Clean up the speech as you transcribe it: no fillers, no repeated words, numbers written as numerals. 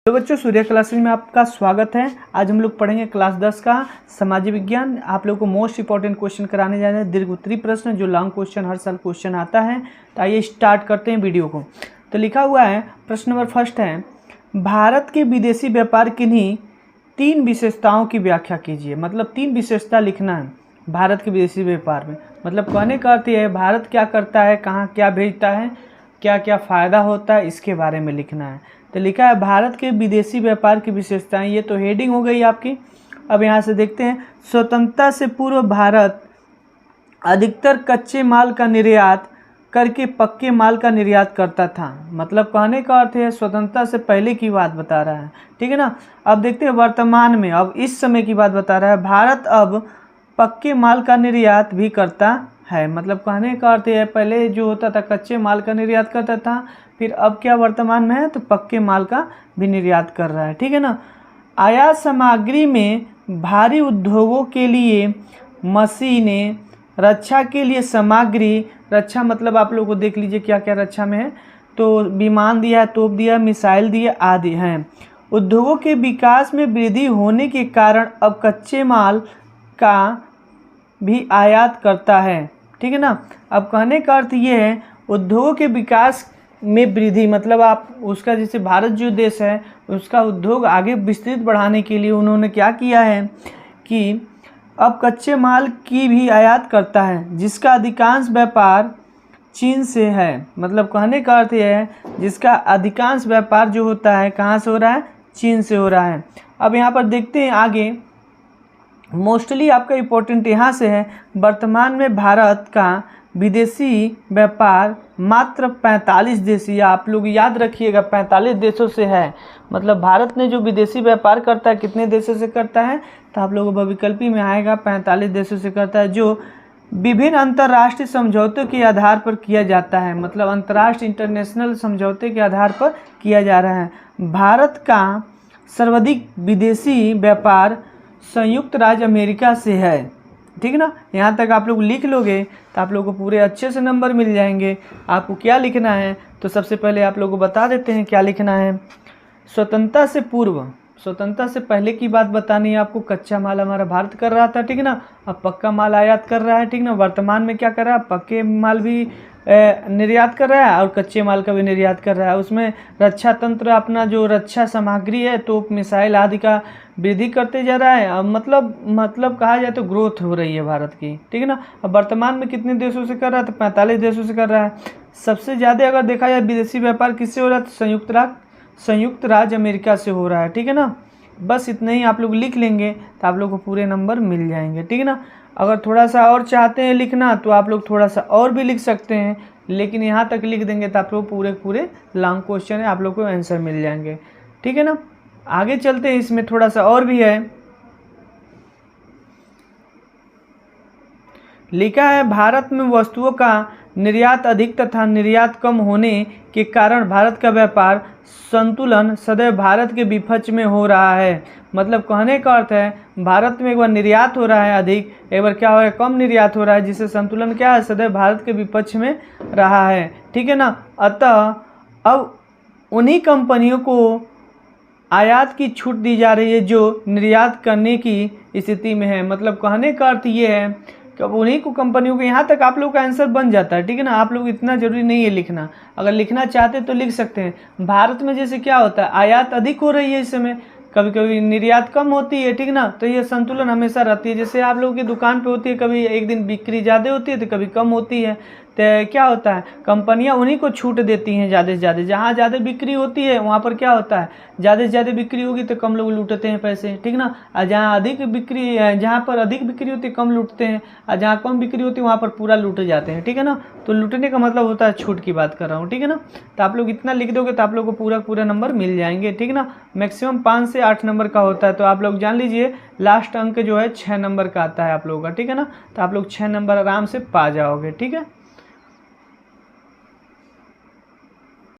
तो बच्चों सूर्य क्लासेज में आपका स्वागत है। आज हम लोग पढ़ेंगे क्लास 10 का सामाजिक विज्ञान। आप लोगों को मोस्ट इंपॉर्टेंट क्वेश्चन कराने जा रहे हैं, दीर्घ उत्तरीय प्रश्न जो लॉन्ग क्वेश्चन हर साल क्वेश्चन आता है। तो आइए स्टार्ट करते हैं वीडियो को। तो लिखा हुआ है, प्रश्न नंबर फर्स्ट है, भारत के विदेशी व्यापार किन्हीं 3 विशेषताओं की व्याख्या कीजिए। मतलब 3 विशेषता लिखना है भारत के विदेशी व्यापार में। मतलब कहने का अर्थ है भारत क्या करता है, कहाँ क्या भेजता है, क्या क्या फ़ायदा होता है, इसके बारे में लिखना है। तो लिखा है भारत के विदेशी व्यापार की विशेषताएं। ये तो हेडिंग हो गई आपकी। अब यहाँ से देखते हैं, स्वतंत्रता से पूर्व भारत अधिकतर कच्चे माल का निर्यात करके पक्के माल का निर्यात करता था। मतलब कहने का अर्थ है स्वतंत्रता से पहले की बात बता रहा है, ठीक है ना। अब देखते हैं वर्तमान में, अब इस समय की बात बता रहा है। भारत अब पक्के माल का निर्यात भी करता है। मतलब कहने का अर्थ है पहले जो होता था कच्चे माल का निर्यात करता था, फिर अब क्या वर्तमान में है तो पक्के माल का भी निर्यात कर रहा है, ठीक है ना। आयात सामग्री में भारी उद्योगों के लिए मशीनें, रक्षा के लिए सामग्री, रक्षा मतलब आप लोगों को देख लीजिए क्या क्या रक्षा में है, तो विमान दिया है, तोप दिया, मिसाइल दिया आदि हैं। उद्योगों के विकास में वृद्धि होने के कारण अब कच्चे माल का भी आयात करता है, ठीक है ना। अब कहने का अर्थ ये है उद्योगों के विकास में वृद्धि, मतलब आप उसका जैसे भारत जो देश है उसका उद्योग आगे विस्तृत बढ़ाने के लिए उन्होंने क्या किया है कि अब कच्चे माल की भी आयात करता है, जिसका अधिकांश व्यापार चीन से है। मतलब कहने का अर्थ यह है जिसका अधिकांश व्यापार जो होता है कहाँ से हो रहा है, चीन से हो रहा है। अब यहाँ पर देखते हैं आगे, मोस्टली आपका इम्पोर्टेंट यहाँ से है, वर्तमान में भारत का विदेशी व्यापार मात्र 45 देश, या आप लोग याद रखिएगा 45 देशों से है। मतलब भारत ने जो विदेशी व्यापार करता है कितने देशों से करता है, तो आप लोगों को विकल्पी में आएगा 45 देशों से करता है, जो विभिन्न अंतर्राष्ट्रीय समझौतों के आधार पर किया जाता है। मतलब अंतर्राष्ट्रीय इंटरनेशनल समझौते के आधार पर किया जा रहा है। भारत का सर्वाधिक विदेशी व्यापार संयुक्त राज्य अमेरिका से है, ठीक है ना। यहाँ तक आप लोग लिख लोगे तो आप लोगों को पूरे अच्छे से नंबर मिल जाएंगे। आपको क्या लिखना है तो सबसे पहले आप लोगों को बता देते हैं क्या लिखना है। स्वतंत्रता से पूर्व, स्वतंत्रता से पहले की बात बतानी है आपको। कच्चा माल हमारा भारत कर रहा था, ठीक है ना। अब पक्का माल आयात कर रहा है, ठीक ना। वर्तमान में क्या कर रहा है, पक्के माल भी निर्यात कर रहा है और कच्चे माल का भी निर्यात कर रहा है। उसमें रक्षा तंत्र, अपना जो रक्षा सामग्री है, तोप मिसाइल आदि का वृद्धि करते जा रहा है। अब मतलब कहा जाए तो ग्रोथ हो रही है भारत की, ठीक है ना। अब वर्तमान में कितने देशों से कर रहा है तो 45 देशों से कर रहा है। सबसे ज़्यादा अगर देखा जाए विदेशी व्यापार किससे हो रहा है तो संयुक्त राज्य अमेरिका से हो रहा है, ठीक है ना। बस इतना ही आप लोग लिख लेंगे तो आप लोग को पूरे नंबर मिल जाएंगे, ठीक है ना। अगर थोड़ा सा और चाहते हैं लिखना तो आप लोग थोड़ा सा और भी लिख सकते हैं, लेकिन यहाँ तक लिख देंगे तो आप लोग पूरे लॉन्ग क्वेश्चन है आप लोग को आंसर मिल जाएंगे, ठीक है ना। आगे चलते हैं, इसमें थोड़ा सा और भी है। लिखा है भारत में वस्तुओं का निर्यात अधिक तथा निर्यात कम होने के कारण भारत का व्यापार संतुलन सदैव भारत के विपक्ष में हो रहा है। मतलब कहने का अर्थ है भारत में एक बार निर्यात हो रहा है अधिक, एक बार क्या हो रहा है कम निर्यात हो रहा है, जिससे संतुलन क्या है सदैव भारत के विपक्ष में रहा है, ठीक है ना। अतः अब उन्हीं कंपनियों को आयात की छूट दी जा रही है जो निर्यात करने की स्थिति में है। मतलब कहने का अर्थ ये है कि अब उन्हीं को कंपनियों के, यहाँ तक आप लोग का आंसर बन जाता है, ठीक है ना। आप लोग इतना जरूरी नहीं है लिखना, अगर लिखना चाहते तो लिख सकते हैं। भारत में जैसे क्या होता है आयात अधिक हो रही है इस समय, कभी कभी निर्यात कम होती है, ठीक ना। तो ये संतुलन हमेशा रहती है। जैसे आप लोगों की दुकान पे होती है, कभी एक दिन बिक्री ज़्यादा होती है तो कभी कम होती है, तो क्या होता है कंपनियां उन्हीं को छूट देती हैं ज़्यादा से ज़्यादा। जहाँ ज़्यादा बिक्री होती है वहाँ पर क्या होता है ज़्यादा से ज़्यादा बिक्री होगी तो कम लोग लूटते हैं पैसे, ठीक ना। और जहाँ पर अधिक बिक्री होती है कम लूटते हैं, और जहाँ कम बिक्री होती है वहाँ पर पूरा लूटे जाते हैं, ठीक है ना। तो लूटने का मतलब होता है छूट की बात कर रहा हूँ, ठीक है ना। तो आप लोग इतना लिख दोगे तो आप लोग को पूरा नंबर मिल जाएंगे, ठीक ना। मैक्सिमम 5 से 8 नंबर का होता है, तो आप लोग जान लीजिए लास्ट अंक जो है 6 नंबर का आता है आप लोगों का, ठीक है ना। तो आप लोग 6 नंबर आराम से पा जाओगे, ठीक है।